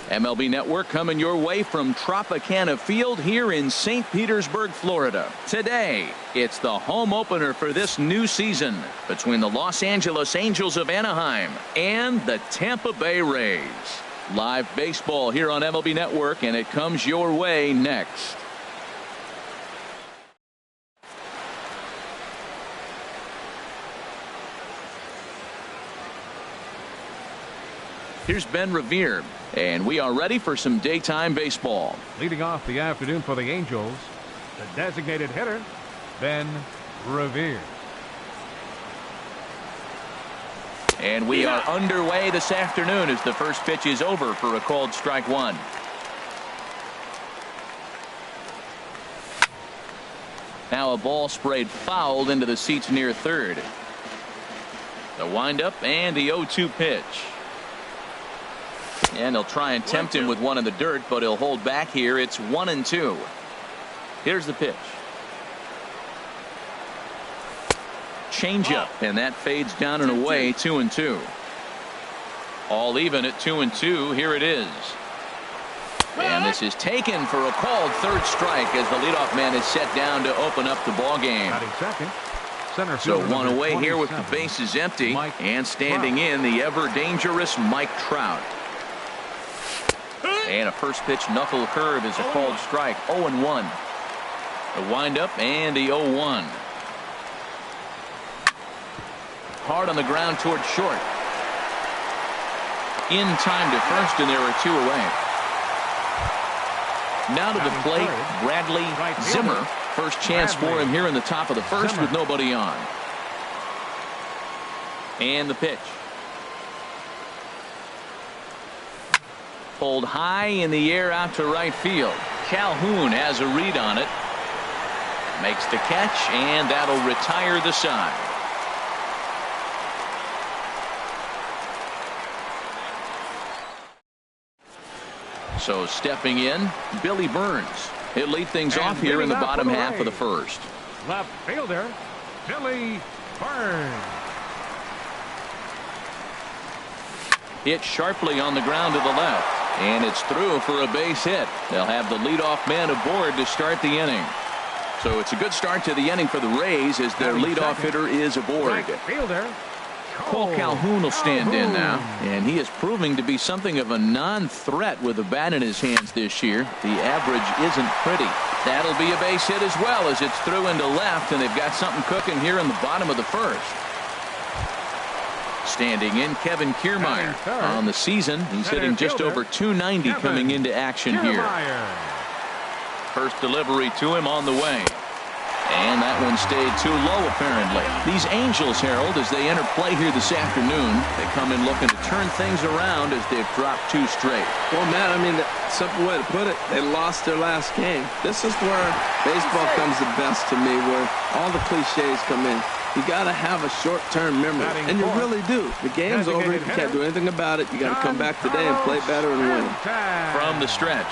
MLB Network coming your way from Tropicana Field here in St. Petersburg, Florida. Today, it's the home opener for this new season between the Los Angeles Angels of Anaheim and the Tampa Bay Rays. Live baseball here on MLB Network, and it comes your way next. Here's Ben Revere, and we are ready for some daytime baseball. Leading off the afternoon for the Angels, the designated hitter, Ben Revere. And we are underway this afternoon as the first pitch is over for a called strike one. Now a ball sprayed foul into the seats near third. The windup and the 0-2 pitch. And they'll try and tempt him with one in the dirt, but he'll hold back here. It's 1-2. Here's the pitch. Changeup, and that fades down and away. 2-2. All even at 2-2. Here it is. And this is taken for a called third strike as the leadoff man is set down to open up the ball game. So one away here with the bases empty, and standing in the ever dangerous Mike Trout. And a first pitch knuckle curve is a called strike. 0-1. The windup and the 0-1. Hard on the ground toward short. In time to first, and there are two away. Now to the plate, Bradley Zimmer. First chance for him here in the top of the first with nobody on. And the pitch. Pulled high in the air out to right field. Calhoun has a read on it. Makes the catch, and that'll retire the side. So stepping in, Billy Burns. He'll lead things off here in the bottom half of the first. Left fielder, Billy Burns. Hit sharply on the ground to the left. And it's through for a base hit. They'll have the leadoff man aboard to start the inning. So it's a good start to the inning for the Rays as their leadoff hitter is aboard. Right fielder, Cole Calhoun will stand in now. And he is proving to be something of a non-threat with a bat in his hands this year. The average isn't pretty. That'll be a base hit as well as it's through into left, and they've got something cooking here in the bottom of the first. Standing in, Kevin Kiermaier. On the season, he's hitting just over .290 coming into action here. First delivery to him on the way. And that one stayed too low, apparently. These Angels, Harold, as they enter play here this afternoon, they come in looking to turn things around as they've dropped two straight. Well, Matt, I mean, the simple way to put it, they lost their last game. This is where baseball comes the best to me, where all the cliches come in. You got to have a short-term memory, and you really do. The game's over. You can't do anything about it. You got to come back today and play better and win. From the stretch,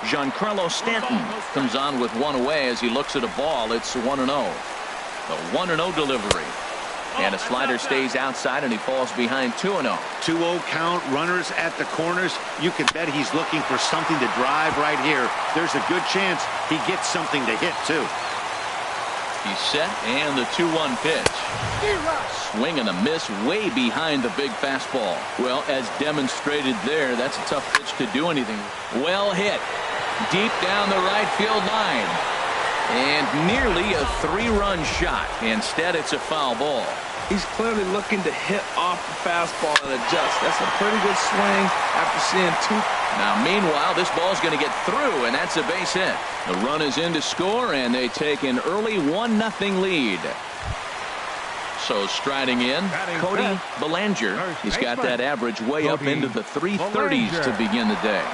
Giancarlo Stanton comes on with one away as he looks at a ball. It's 1-0. The 1-0 delivery. And a slider stays outside, and he falls behind 2-0. 2-0 count, runners at the corners. You can bet he's looking for something to drive right here. There's a good chance he gets something to hit, too. He's set, and the 2-1 pitch. Swing and a miss way behind the big fastball. Well, as demonstrated there, that's a tough pitch to do anything. Well hit. Deep down the right field line. And nearly a three-run shot. Instead, it's a foul ball. He's clearly looking to hit off the fastball and adjust. That's a pretty good swing after seeing two. Now, meanwhile, this ball's going to get through, and that's a base hit. The run is in to score, and they take an early 1-0 lead. So striding in, Cody Bellinger. He's got that average way up into the 330s to begin the day.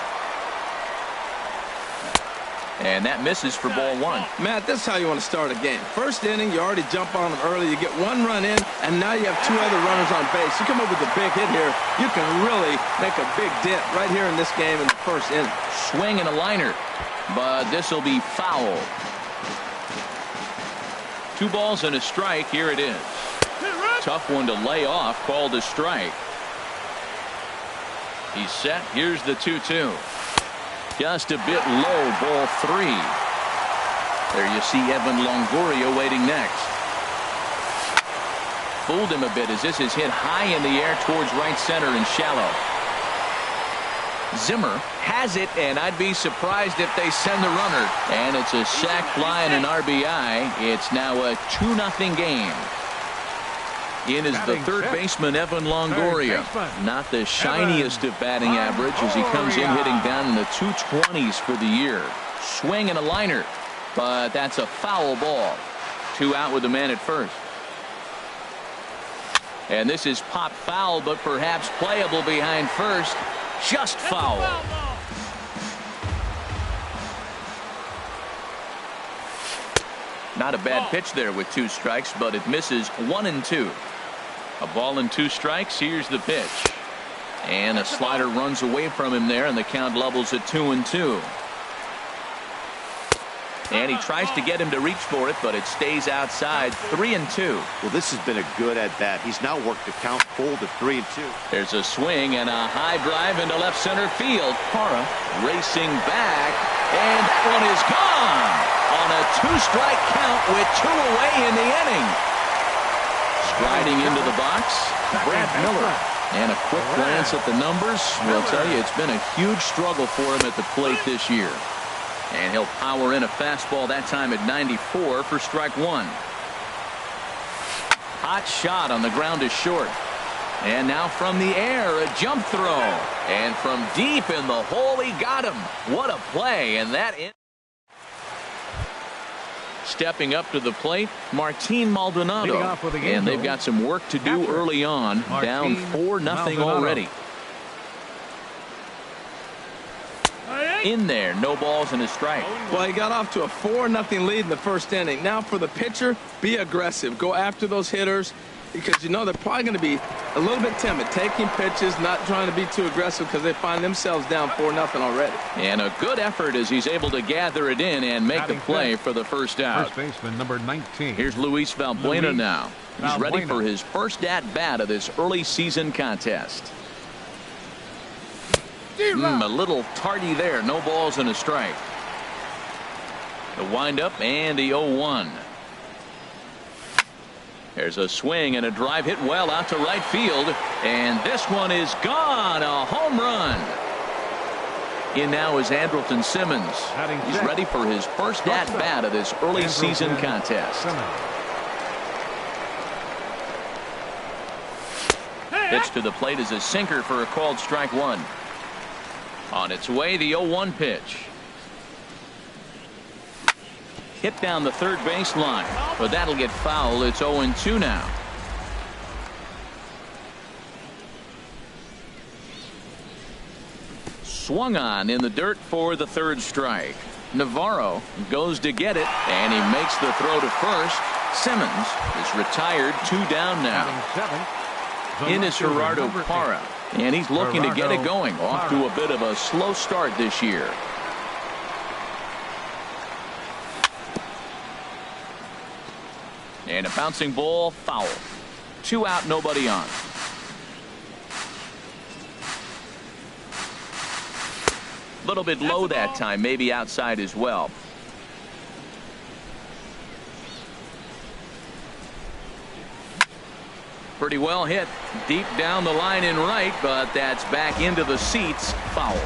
And that misses for ball one. Matt, this is how you want to start a game. First inning, you already jump on them early. You get one run in, and now you have two other runners on base. You come up with a big hit here, you can really make a big dent right here in this game in the first inning. Swing and a liner, but this will be foul. 2 balls and a strike. Here it is. Tough one to lay off, called a strike. He's set. Here's the 2-2. Just a bit low, ball 3. There you see Evan Longoria waiting next. Fooled him a bit as this is hit high in the air towards right center and shallow. Zimmer has it, and I'd be surprised if they send the runner. And it's a sac fly and an RBI. It's now a 2-0 game. In is the third baseman, Evan Longoria. Not the shiniest of batting average as he comes in hitting down in the 220s for the year. Swing and a liner, but that's a foul ball. 2 out with the man at first. And this is pop foul, but perhaps playable behind first. Just foul. Not a bad pitch there with 2 strikes, but it misses 1-2. A ball and 2 strikes. Here's the pitch. And a slider runs away from him there, and the count levels at 2-2. And he tries to get him to reach for it, but it stays outside. 3-2. Well, this has been a good at bat. He's now worked the count full to 3-2. There's a swing and a high drive into left center field. Parra racing back, and that one is gone on a 2-strike count with 2 away in the inning. Striding into the box, Brad Miller. And a quick glance at the numbers will tell you it's been a huge struggle for him at the plate this year. And he'll power in a fastball that time at 94 for strike 1. Hot shot on the ground is short. And now from the air, a jump throw. And from deep in the hole, he got him. What a play. And that in. Stepping up to the plate, Martin Maldonado. And they've got some work to do early on. Down 4-0 already. In there, no balls and a strike. Well, he got off to a 4-0 lead in the first inning. Now for the pitcher, be aggressive. Go after those hitters because you know they're probably going to be a little bit timid, taking pitches, not trying to be too aggressive because they find themselves down 4-0 already. And a good effort as he's able to gather it in and make the play for the first out. First baseman number 19. Here's Luis Valbuena now. He's ready for his first at-bat of this early season contest. A little tardy there. No balls and a strike. The windup and the 0-1. There's a swing and a drive hit well out to right field. And this one is gone. A home run. In now is Andrelton Simmons. He's ready for his first at-bat of this early season contest. Pitch to the plate is a sinker for a called strike 1. On its way, the 0-1 pitch. Hit down the third baseline, but that'll get foul. It's 0-2 now. Swung on in the dirt for the third strike. Navarro goes to get it, and he makes the throw to first. Simmons is retired. 2 down now. In is Gerardo Parra. And he's looking to get it going. Off to a bit of a slow start this year. And a bouncing ball, foul. 2 out, nobody on. A little bit low that time, maybe outside as well. Pretty well hit deep down the line in right, but that's back into the seats. Foul.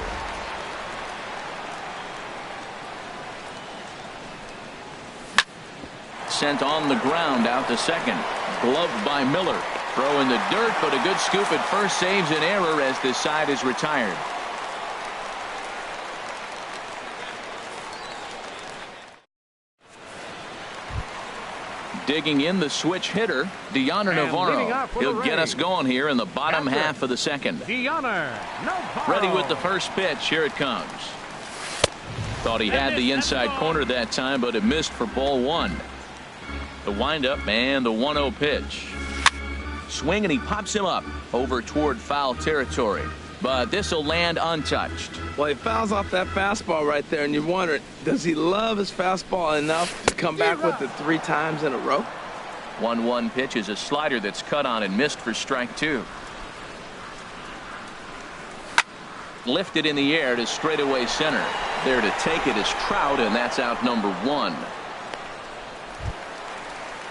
Sent on the ground out to second. Gloved by Miller. Throw in the dirt, but a good scoop at first saves an error as this side is retired. Digging in the switch hitter, Dioner Navarro. He'll get us going here in the bottom half of the second. Dioner Navarro. Ready with the first pitch. Here it comes. Thought he had the inside corner that time, but it missed for ball 1. The windup and the 1-0 pitch. Swing and he pops him up over toward foul territory. But this will land untouched. Well, he fouls off that fastball right there, and you wonder, does he love his fastball enough to come back with it 3 times in a row? 1-1 pitch is a slider that's cut on and missed for strike 2. lifted in the air to straightaway center. There to take it is Trout, and that's out number 1.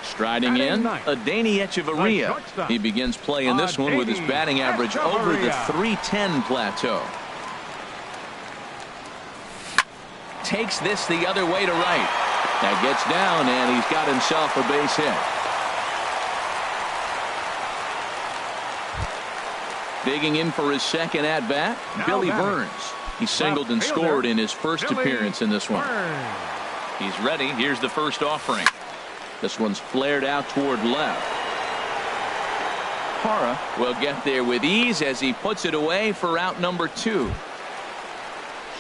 Striding in, Adeiny Echeverria. He begins play in this one with his batting average over the .310 plateau. Takes this the other way to right. That gets down, and he's got himself a base hit. Digging in for his second at-bat, Billy Burns. He singled and scored in his first appearance in this one. He's ready. Here's the first offering. This one's flared out toward left. Hara will get there with ease as he puts it away for out number 2.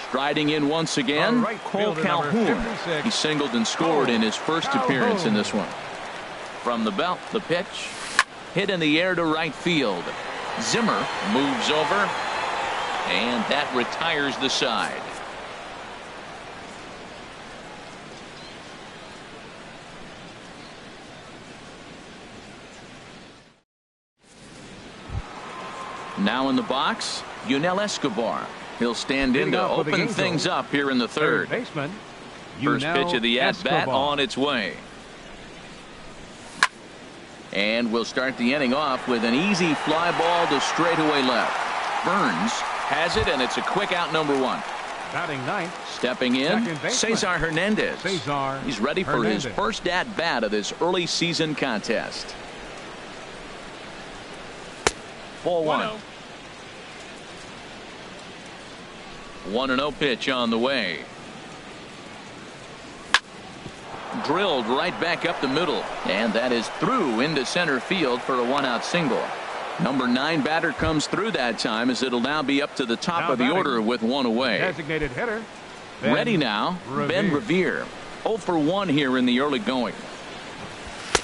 Striding in once again, Cole Calhoun. He singled and scored in his first appearance in this one. From the belt, the pitch. Hit in the air to right field. Zimmer moves over, and that retires the side. Now in the box, Yunel Escobar. He'll stand in to open things up here in the third. First pitch of the at-bat on its way. And we'll start the inning off with an easy fly ball to straightaway left. Burns has it, and it's a quick out number 1. Batting ninth. Stepping in, Cesar Hernandez. He's ready for his first at-bat of this early season contest. Ball 1. 1-0 pitch on the way. Drilled right back up the middle, and that is through into center field for a 1-out single. Number 9 batter comes through that time, as it'll now be up to the top of the order with 1 away. Designated hitter. Ready now, Ben Revere. 0 for 1 here in the early going.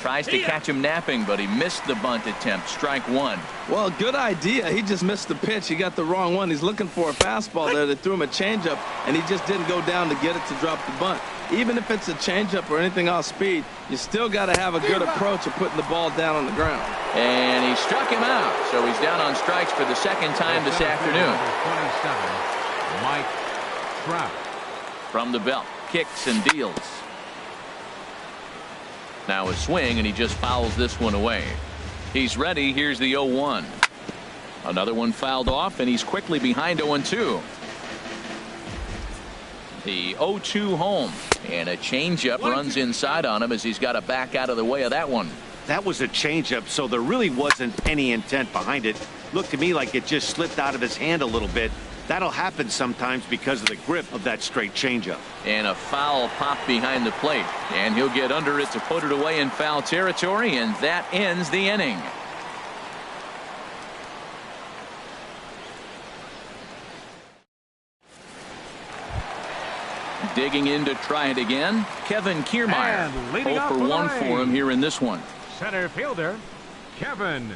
Tries to catch him napping, but he missed the bunt attempt. Strike 1. Well, good idea. He just missed the pitch. He got the wrong one. He's looking for a fastball there. They threw him a changeup, and he just didn't go down to get it to drop the bunt. Even if it's a changeup or anything off speed, you still got to have a good approach of putting the ball down on the ground. And he struck him out, so he's down on strikes for the second time this afternoon. 27, Mike Trout. From the belt, kicks and deals. Now a swing, and he just fouls this one away. He's ready. Here's the 0-1. Another one fouled off, and he's quickly behind 0-2. The 0-2 home, and a changeup runs inside on him as he's got to back out of the way of that one. That was a changeup, so there really wasn't any intent behind it. Looked to me like it just slipped out of his hand a little bit. That'll happen sometimes because of the grip of that straight changeup. And a foul pop behind the plate, and he'll get under it to put it away in foul territory, and that ends the inning. Digging in to try it again, Kevin Kiermaier. 0 for 1 for him here in this one. Center fielder, Kevin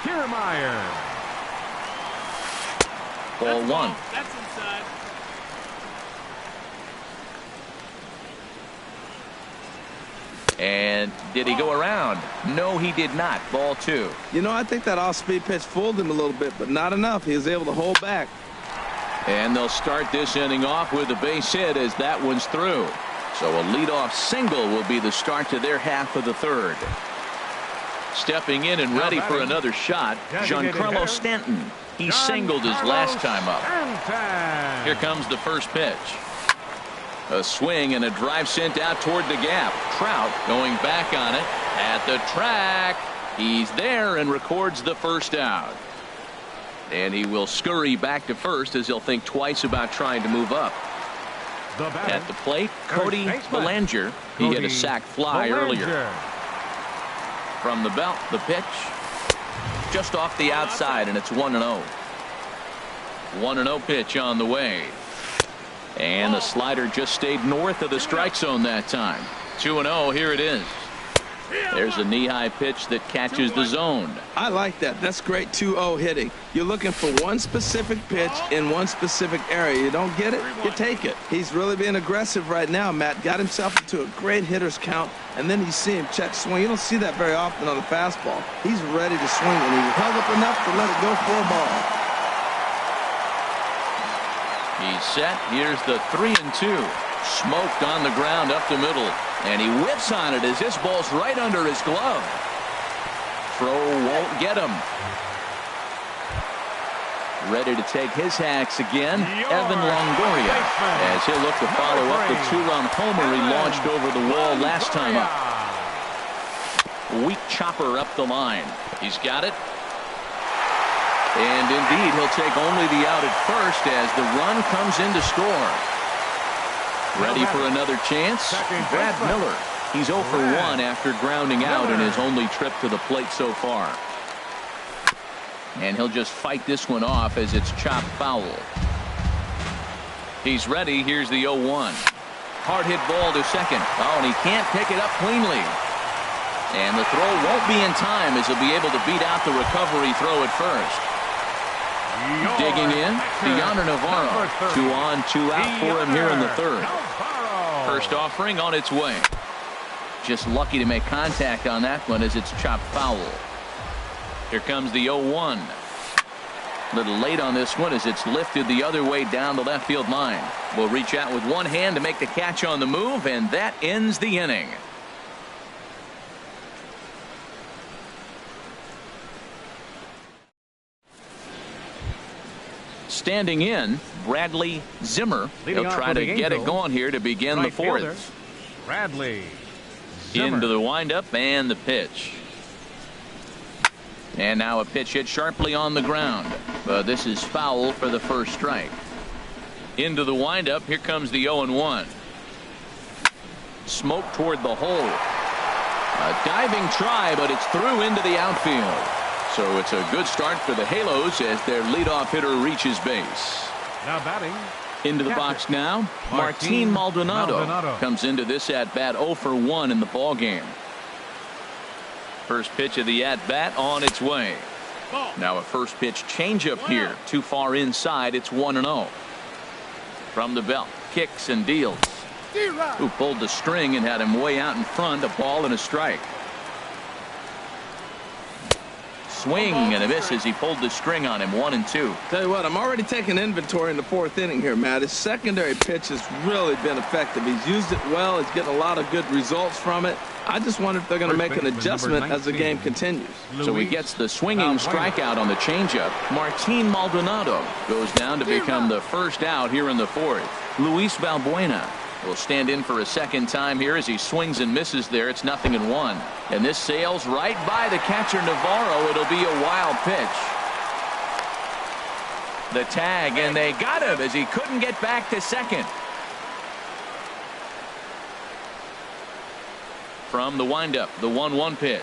Kiermaier. Ball 1. That's inside. And did he go around? No, he did not. Ball 2. You know, I think that off-speed pitch fooled him a little bit, but not enough. He was able to hold back. And they'll start this inning off with a base hit as that one's through. So a leadoff single will be the start to their half of the third. Stepping in and ready for another shot, Giancarlo Stanton. He singled his last time up. Here comes the first pitch. A swing and a drive sent out toward the gap. Trout going back on it at the track. He's there and records the first out. And he will scurry back to first as he'll think twice about trying to move up. At the plate, Cody Bellinger. He hit a sac fly earlier. From the belt, the pitch. Just off the outside, and it's 1-0. 1-0 pitch on the way. And the slider just stayed north of the strike zone that time. 2-0, here it is. There's a knee-high pitch that catches the zone. I like that. That's great 2-0 hitting. You're looking for one specific pitch in one specific area. You don't get it, you take it. He's really being aggressive right now, Matt. Got himself into a great hitter's count, and then you see him check swing. You don't see that very often on the fastball. He's ready to swing, and he held up enough to let it go for a ball. He's set. Here's the 3-2. Smoked on the ground up the middle. And he whips on it as this ball's right under his glove. Throw won't get him. Ready to take his hacks again, Evan Longoria, as he'll look to follow up the 2-run homer he launched over the wall last time up. Weak chopper up the line. He's got it. And indeed, he'll take only the out at first as the run comes in to score. Ready for another chance? Brad Miller. He's 0 for 1 after grounding out in his only trip to the plate so far. And he'll just fight this one off as it's chopped foul. He's ready. Here's the 0-1. Hard hit ball to second. Oh, and he can't pick it up cleanly. And the throw won't be in time as he'll be able to beat out the recovery throw at first. Digging in, Deontay Navarro. 2 on, 2 out for him here in the third. First offering on its way. Just lucky to make contact on that one as it's chopped foul. Here comes the 0-1. A little late on this one as it's lifted the other way down the left field line. Will reach out with one hand to make the catch on the move, and that ends the inning. Standing in, Bradley Zimmer. He'll try to get it going here to begin the fourth. Bradley Zimmer. Into the windup and the pitch. And now a pitch hit sharply on the ground. This is foul for the first strike. Into the windup. Here comes the 0-1. Smoke toward the hole. A diving try, but it's through into the outfield. So it's a good start for the Halos as their leadoff hitter reaches base. Now batting. Into the box now. Martin Maldonado comes into this at bat 0 for 1 in the ball game. First pitch of the at-bat on its way. Now a first pitch changeup here. Too far inside. It's 1-0. From the belt. Kicks and deals. Who pulled the string and had him way out in front. A ball and a strike. Swing and a miss as he pulled the string on him. 1-2. Tell you what, I'm already taking inventory in the fourth inning here, Matt. His secondary pitch has really been effective. He's used it well. He's getting a lot of good results from it. I just wonder if they're going to make an adjustment as the game continues. So he gets the swinging strikeout on the changeup. Martin Maldonado goes down to become the first out here in the fourth. Luis Valbuena will stand in for a second time here as he swings and misses there. It's 0-1. And this sails right by the catcher Navarro. It'll be a wild pitch. The tag, and they got him as he couldn't get back to second. From the windup, the 1-1 pitch.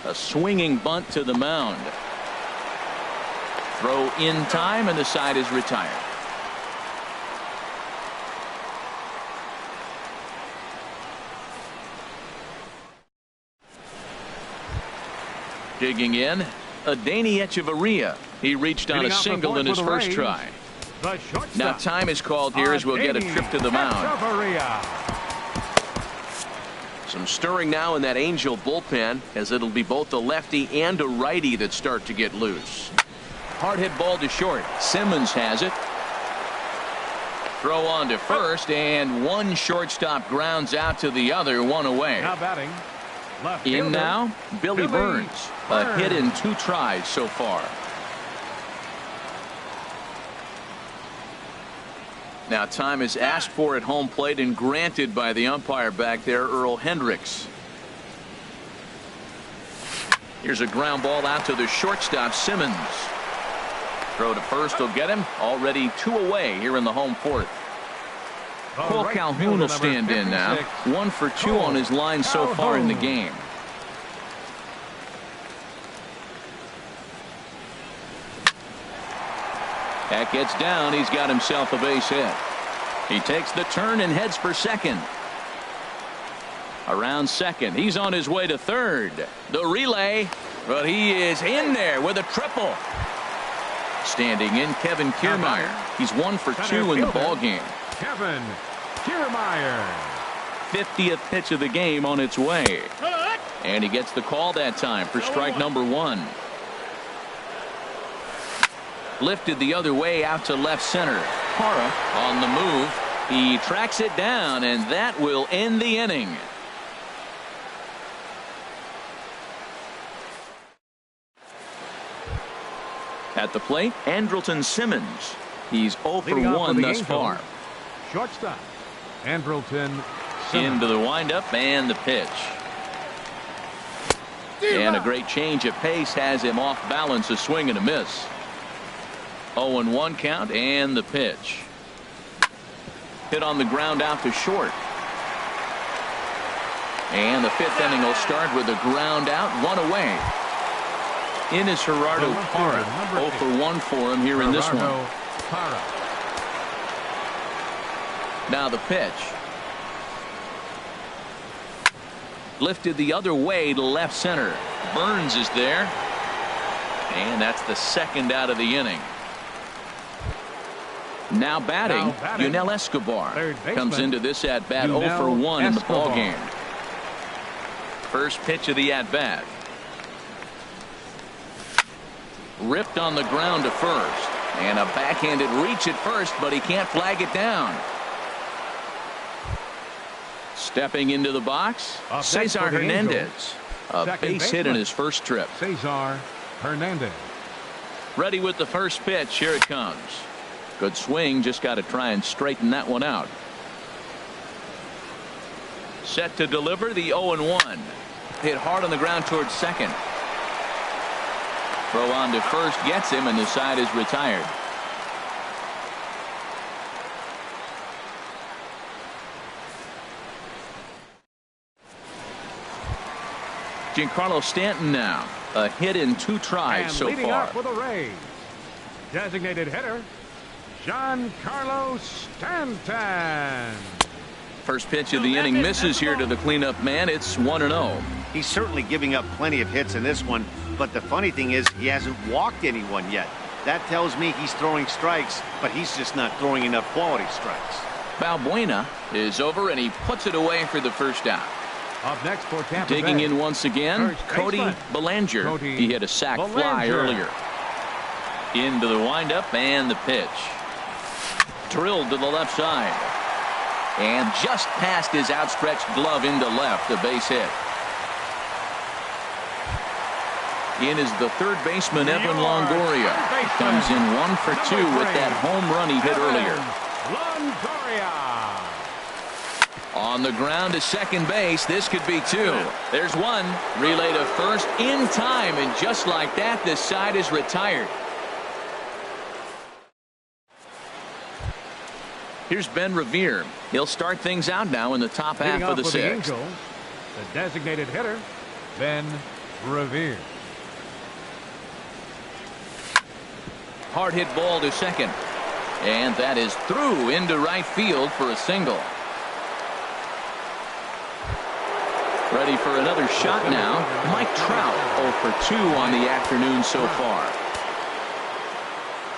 A swinging bunt to the mound. Throw in time, and the side is retired. Digging in, Adeiny Echeverria. He reached on a single in his first try. Now time is called here as we'll get a trip to the mound. Some stirring now in that Angel bullpen as it'll be both a lefty and a righty that start to get loose. Hard hit ball to short. Simmons has it. Throw on to first, and one shortstop grounds out to the other, one away. Now batting. In now, Billy Burns. A hit in 2 tries so far. Now time is asked for at home plate and granted by the umpire back there, Earl Hendricks. Here's a ground ball out to the shortstop, Simmons. Throw to first will get him. Already 2 away here in the home fourth. Cole Calhoun will stand in now. 1 for 2 on his line so far in the game. That gets down. He's got himself a base hit. He takes the turn and heads for second. Around second. He's on his way to third. The relay, but he is in there with a triple. Standing in, Kevin Kiermaier. He's 1 for 2 in the ball game. Kevin Kiermaier. 50th pitch of the game on its way. And he gets the call that time for strike number 1. Lifted the other way out to left center. Parra on the move. He tracks it down, and that will end the inning. At the plate, Andrelton Simmons. He's 0 for 1 thus far. Shortstop, Andrelton Simmons. Into the windup and the pitch. And a great change of pace has him off balance, a swing and a miss. 0-1 count and the pitch. Hit on the ground out to short. And the fifth inning will start with a ground out, one away. In is Gerardo Parra. 0 for 1 for him here in this one. Parra. Now the pitch. Lifted the other way to left center. Burns is there. And that's the second out of the inning. Now batting, Yunel Escobar comes into this at-bat 0 for 1 in the ballgame. First pitch of the at-bat. Ripped on the ground to first. And a backhanded reach at first, but he can't flag it down. Stepping into the box, Cesar Hernandez. A base hit in his first trip. Cesar Hernandez. Ready with the first pitch. Here it comes. Good swing. Just got to try and straighten that one out. Set to deliver the 0-1. Hit hard on the ground towards second. Throw on to first gets him, and the side is retired. Giancarlo Stanton now. A hit in 2 tries and so leading far. Off for the Rays, designated hitter, Giancarlo Stanton. First pitch of the inning misses here to the cleanup man. It's 1-0. He's certainly giving up plenty of hits in this one, but the funny thing is he hasn't walked anyone yet. That tells me he's throwing strikes, but he's just not throwing enough quality strikes. Balbuena is over, and he puts it away for the first out. Up next for Tampa Digging Bay, in once again, Cody Bellinger. He hit a sac fly earlier. Into the windup and the pitch. Drilled to the left side. And just past his outstretched glove into left, a base hit. In is the third baseman, Evan Longoria. Comes in 1 for 2 with that home run he hit earlier. Longoria. On the ground to second base. This could be 2. There's 1. Relay to first in time, and just like that, this side is retired. Here's Ben Revere. He'll start things out now in the top half of the 6th. The Angels, the designated hitter, Ben Revere. Hard hit ball to second. And that is through into right field for a single. Ready for another shot now. Mike Trout 0 for 2 on the afternoon so far.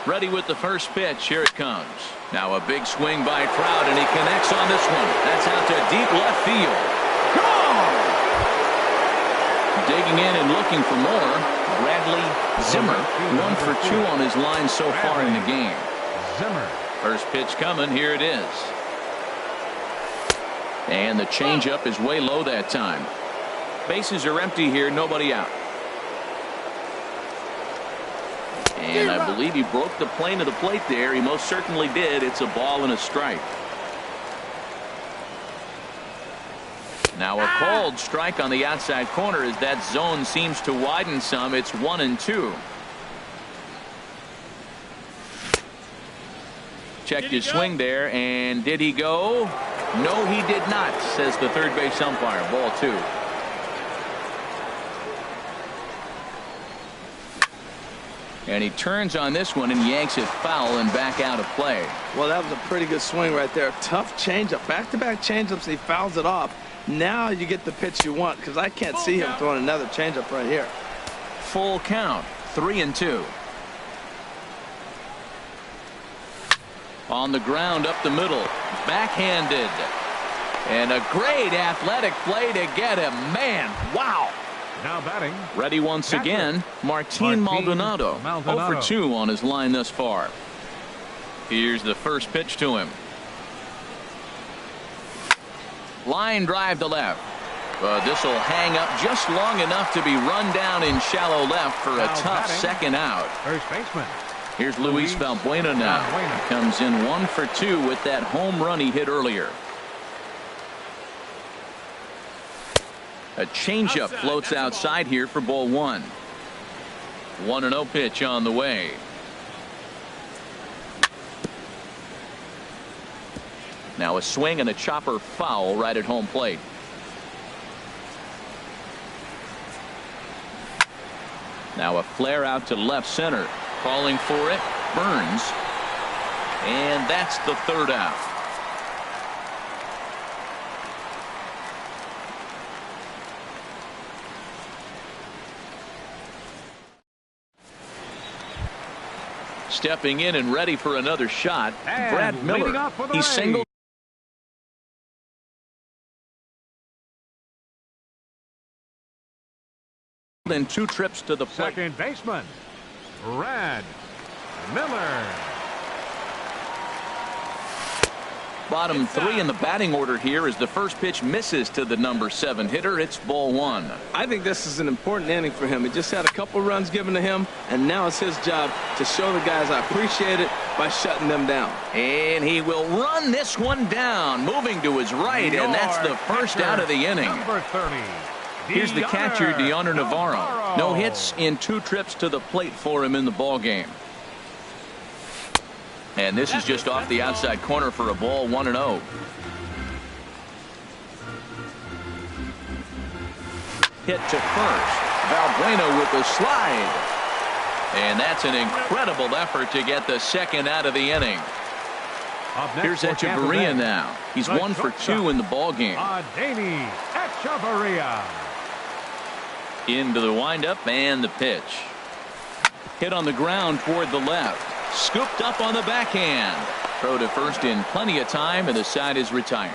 Ready with the first pitch. Here it comes. Now a big swing by Trout, and he connects on this one. That's out to deep left field. Gone! Digging in and looking for more. Bradley Zimmer 1 for 2 on his line so far in the game. Zimmer. First pitch coming. Here it is. And the changeup is way low that time. Bases are empty here. Nobody out. And I believe he broke the plane of the plate there. He most certainly did. It's a ball and a strike. Now a called strike on the outside corner as that zone seems to widen some. It's 1-2. Checked his swing there, and did he go? No, he did not, says the third base umpire. Ball 2. And he turns on this one and yanks it foul and back out of play. Well, that was a pretty good swing right there. Tough changeup. Back-to-back changeups, and he fouls it off. Now you get the pitch you want, because I can't see him throwing another changeup right here. Full count. 3-2. On the ground up the middle. Backhanded. And a great athletic play to get him. Man, wow. Now batting. Ready once Catcher. again, Martin Maldonado. Maldonado. 0 for 2 on his line thus far. Here's the first pitch to him. Line drive to left. This will hang up just long enough to be run down in shallow left for a Now tough batting. second out. First baseman. Here's Luis Valbuena now. Valbuena. Comes in 1 for 2 with that home run he hit earlier. A changeup floats outside here for ball 1. 1-0 pitch on the way. Now a swing and a chopper foul right at home plate. Now a flare out to left center. Calling for it. Burns. And that's the third out. Stepping in and ready for another shot. And Brad leading Miller. off for the He Rays. singled in 2 trips to the plate. Second baseman. Brad Miller. Bottom 3 in the batting order here as the first pitch misses to the number 7 hitter. It's ball 1. I think this is an important inning for him. He just had a couple runs given to him, and now it's his job to show the guys I appreciate it by shutting them down. And he will run this one down, moving to his right, and that's the first out of the inning. Number 30. Here's the catcher, Deoner Navarro. Navarro. No hits in 2 trips to the plate for him in the ball game. And this is just off the outside corner for a ball, 1-0. Hit to first. Valbuena with the slide. And that's an incredible effort to get the second out of the inning. Up next Here's for Tampa Echeverria Bay. now. He's The 1 for shortstop, 2 in the ball game. Adeiny Echeverria. Into the windup and the pitch. Hit on the ground toward the left. Scooped up on the backhand. Throw to first in plenty of time, and the side is retired.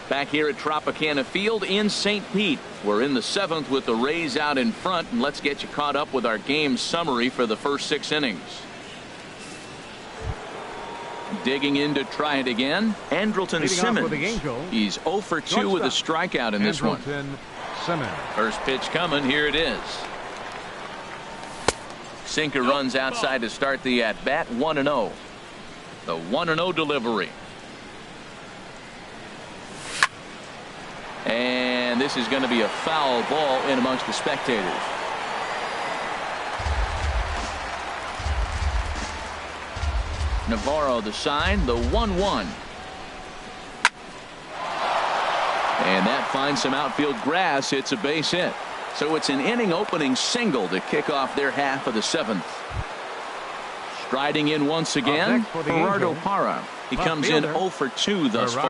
Back here at Tropicana Field in St. Pete. We're in the 7th with the Rays out in front, and let's get you caught up with our game summary for the first 6 innings. Digging in to try it again, Andrelton Leading off Simmons. for the Angels, He's 0 for 2 with a strikeout in this one. Andrelton Simmons. First pitch coming. Here it is. Sinker runs outside to start the at-bat. 1-0. The 1-0 delivery. And this is going to be a foul ball in amongst the spectators. Navarro the sign, the 1-1. And that finds some outfield grass. It's a base hit. So it's an inning opening single to kick off their half of the 7th. Striding in once again, for the Gerardo Angels, Parra. He left comes in fielder, 0 for 2 thus far.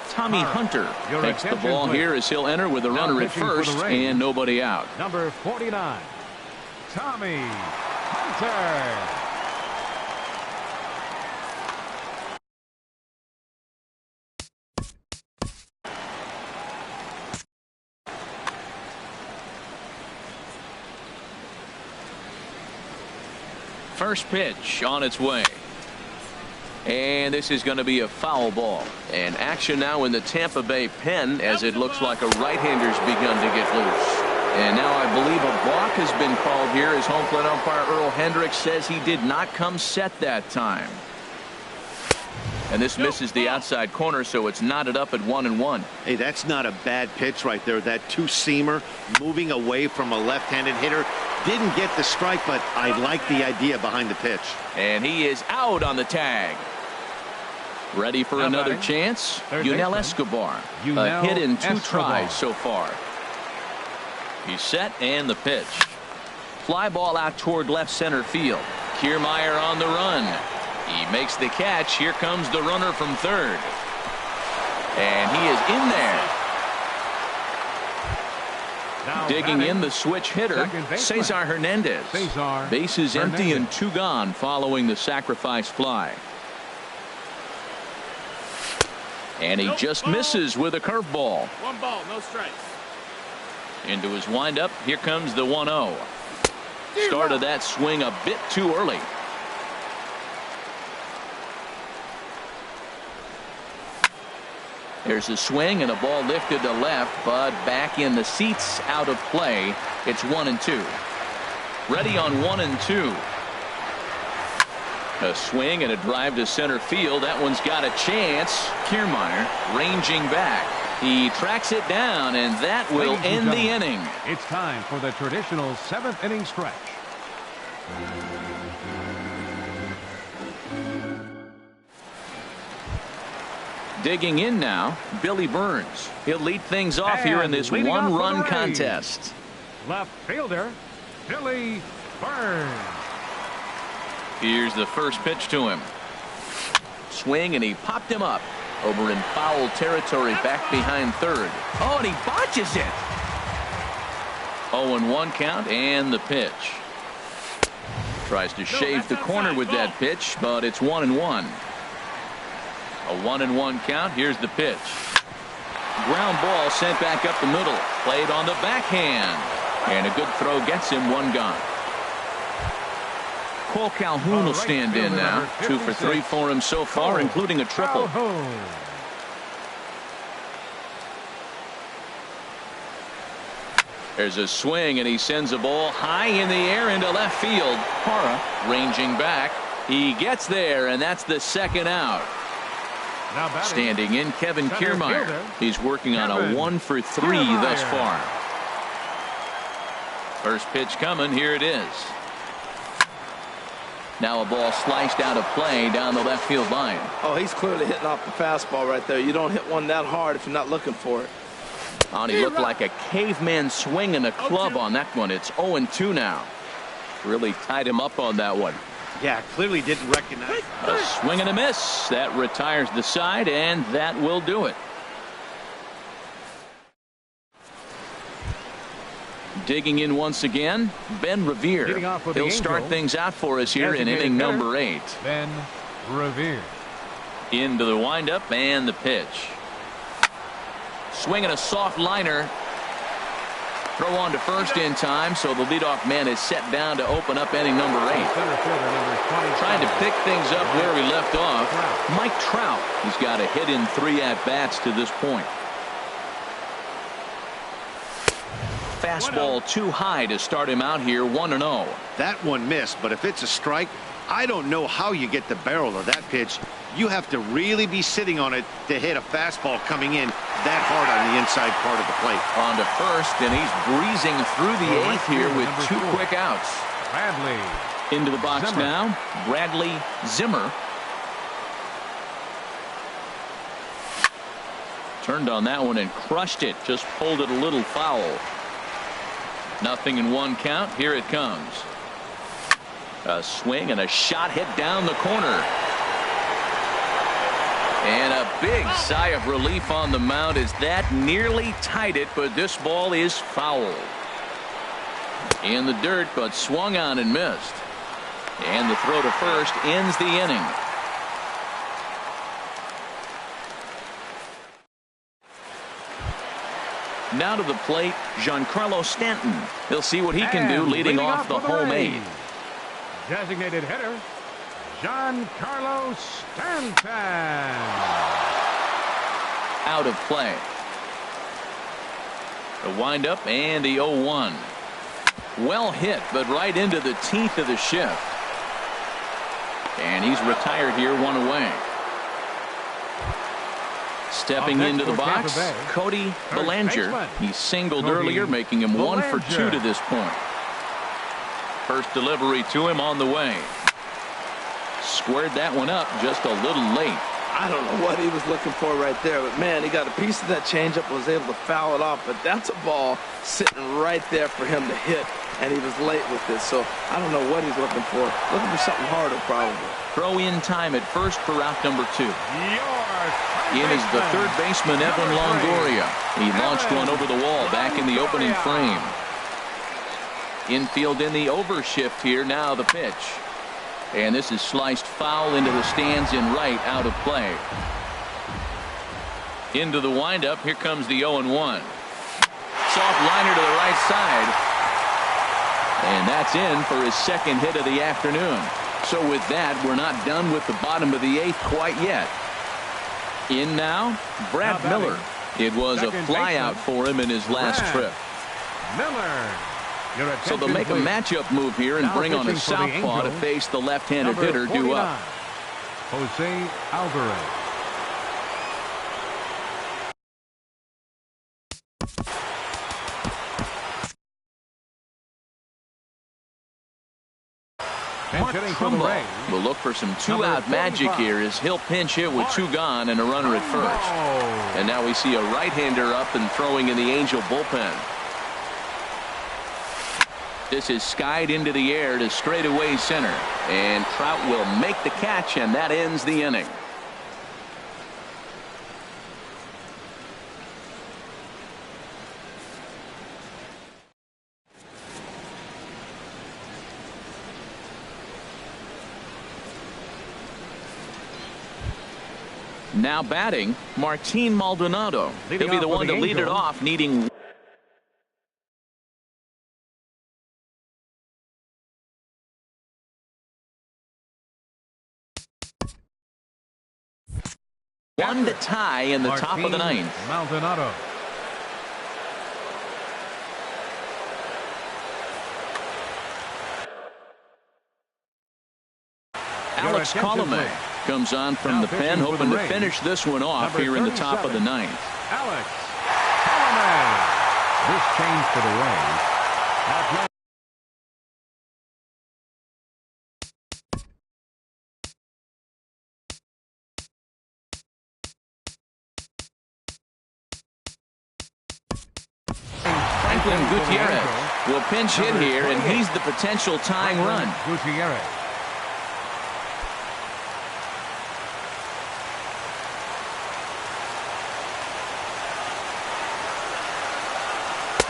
Tommy Hunter Your takes the attention, ball please. here as he'll enter with a Now runner at pitching for the first Rays. and nobody out. Number 49, Tommy Hunter. First pitch on its way. And this is going to be a foul ball. And action now in the Tampa Bay pen as it looks like a right-hander's begun to get loose. And now I believe a balk has been called here as home plate umpire Earl Hendricks says he did not come set that time. And this misses the outside corner, so it's knotted up at 1-1. Hey, that's not a bad pitch right there. That two-seamer moving away from a left-handed hitter. Didn't get the strike, but I like the idea behind the pitch. And he is out on the tag. Ready for Now another batting, chance. third Yunel baseman, Escobar. A Yunel hit in 2 Escobar. tries so far. He's set and the pitch. Fly ball out toward left center field. Kiermaier on the run. He makes the catch. Here comes the runner from third. And he is in there. Digging in the switch hitter, Cesar Hernandez. Bases empty and 2 gone following the sacrifice fly. And he just misses with a curveball. 1 ball, no strikes. Into his windup. Here comes the 1-0. Started that swing a bit too early. There's a swing and a ball lifted to left, but back in the seats, out of play. It's 1-2. Ready on 1-2. A swing and a drive to center field. That one's got a chance. Kiermaier ranging back. He tracks it down, and that will end the inning. It's time for the traditional 7th inning stretch. Digging in now, Billy Burns. He'll lead things off here in this 1-run contest. Left fielder, Billy Burns. Here's the first pitch to him. Swing, and he popped him up. Over in foul territory, back behind third. Oh, and he botches it. 0-1 count, and the pitch. Tries to shave the corner with that pitch, but it's 1-1. A 1-1 count. Here's the pitch. Ground ball sent back up the middle. Played on the backhand. And a good throw gets him 1 gone. Cole Calhoun will stand in now. 2 for 3 for him so far, including a triple. There's a swing, and he sends a ball high in the air into left field. Parra ranging back. He gets there, and that's the 2nd out. Standing in, Kevin Kiermaier. He's working on a 1 for 3 thus far. First pitch coming. Here it is. Now a ball sliced out of play down the left field line. Oh, he's clearly hitting off the fastball right there. You don't hit one that hard if you're not looking for it. Oh, and he looked like a caveman swinging a club on that one. It's 0-2 now. Really tied him up on that one. Yeah, clearly didn't recognize. A swing and a miss. That retires the side, and that will do it. Digging in once again, Ben Revere. He'll start things out for us here in inning number 8. Ben Revere. Into the windup and the pitch. Swinging a soft liner. Throw on to first in time, so the leadoff man is set down to open up inning number 8. Trying to pick things up where he left off. Mike Trout. He's got a hit in 3 at-bats to this point. Fastball too high to start him out here, 1-0. That one missed, but if it's a strike, I don't know how you get the barrel of that pitch. You have to really be sitting on it to hit a fastball coming in that hard on the inside part of the plate. On to first, and he's breezing through the 8th here with 2 quick outs. Bradley. Into the box now, Bradley Zimmer. Turned on that one and crushed it. Just pulled it a little foul. 0-1 count. Here it comes. A swing and a shot hit down the corner. And a big sigh of relief on the mound as that nearly tied it, but this ball is foul. In the dirt, but swung on and missed. And the throw to first ends the inning. Now to the plate, Giancarlo Stanton. He'll see what he can do leading off the home 8. Designated hitter, Giancarlo Stanton. Out of play. The windup and the 0-1. Well hit, but right into the teeth of the shift. And he's retired here, 1 away. Stepping into the box, Cody Bellinger. He singled earlier, making him 1 for 2 to this point. First delivery to him on the way. Squared that one up just a little late. I don't know what he was looking for right there, but man, he got a piece of that changeup, was able to foul it off, but that's a ball sitting right there for him to hit, and he was late with this, so I don't know what he's looking for. Looking for something harder, probably. Throw in time at first for route number 2. In is the third baseman, Evan Longoria. He launched one over the wall back in the opening frame. Infield in the overshift here. Now the pitch. And this is sliced foul into the stands in right, out of play. Into the windup. Here comes the 0-1. Soft liner to the right side. And that's in for his second hit of the afternoon. So with that, we're not done with the bottom of the 8th quite yet. In now, Brad Miller. It was a flyout for him in his last trip. Miller. So they'll make a matchup move here and bring on a southpaw to face the left-handed hitter due up. Jose Alvarez. Mark Trumbo will look for some two-out magic here as he'll pinch hit with 2 gone and a runner at first. And now we see a right-hander up and throwing in the Angel bullpen. This is skied into the air to straightaway center. And Trout will make the catch, and that ends the inning. Now batting, Martin Maldonado. He'll be the one to lead it off, needing one to tie in the top of the 9th. Maldonado. Alex Colomé comes on from the pen, hoping to finish this one off here in the top of the 9th. Alex Colomé. This change for the Rays. Franklin Gutierrez will pinch hit here, and he's the potential tying run. Gutierrez.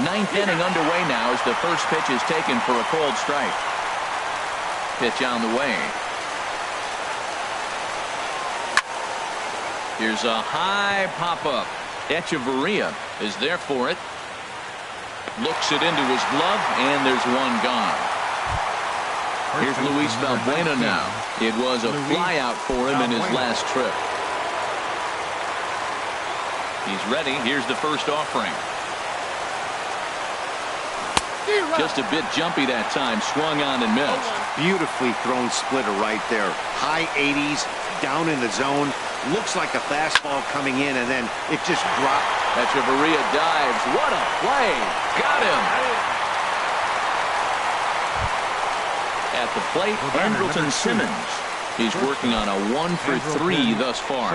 Ninth inning underway now as the first pitch is taken for a cold strike. Pitch on the way. Here's a high pop-up. Echeverria is there for it. Looks it into his glove, and there's one gone. Here's Luis Valbuena now. It was a flyout for him in his last trip. He's ready. Here's the first offering. Just a bit jumpy that time. Swung on and missed. Beautifully thrown splitter right there. High 80s, down in the zone. Looks like a fastball coming in, and then it just dropped. Echeverria dives. What a play. Got him. At the plate, Andrelton Simmons. He's working on a 1 for 3 thus far.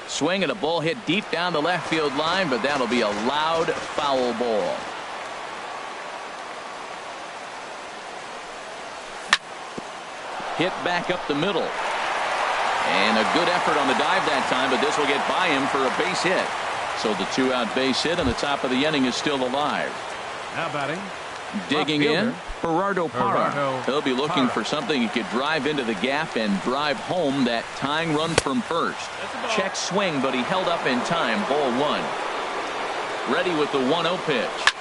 Swing and a ball hit deep down the left field line, but that'll be a loud foul ball. Hit back up the middle. And a good effort on the dive that time, but this will get by him for a base hit. So the 2-out base hit, and the top of the inning is still alive. Now batting. Digging in, Gerardo Parra. He'll be looking for something he could drive into the gap and drive home that tying run from first. Check swing, but he held up in time. Ball 1. Ready with the 1-0 pitch.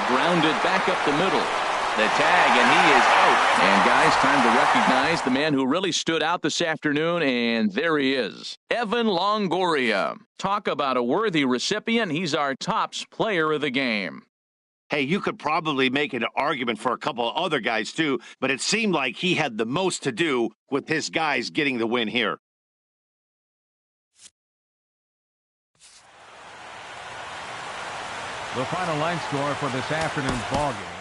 Grounded back up the middle. The tag, and he is out. And guys, time to recognize the man who really stood out this afternoon, and there he is. Evan Longoria. Talk about a worthy recipient. He's our tops player of the game. Hey, you could probably make an argument for a couple of other guys too, but it seemed like he had the most to do with his guys getting the win here. The final line score for this afternoon's ballgame.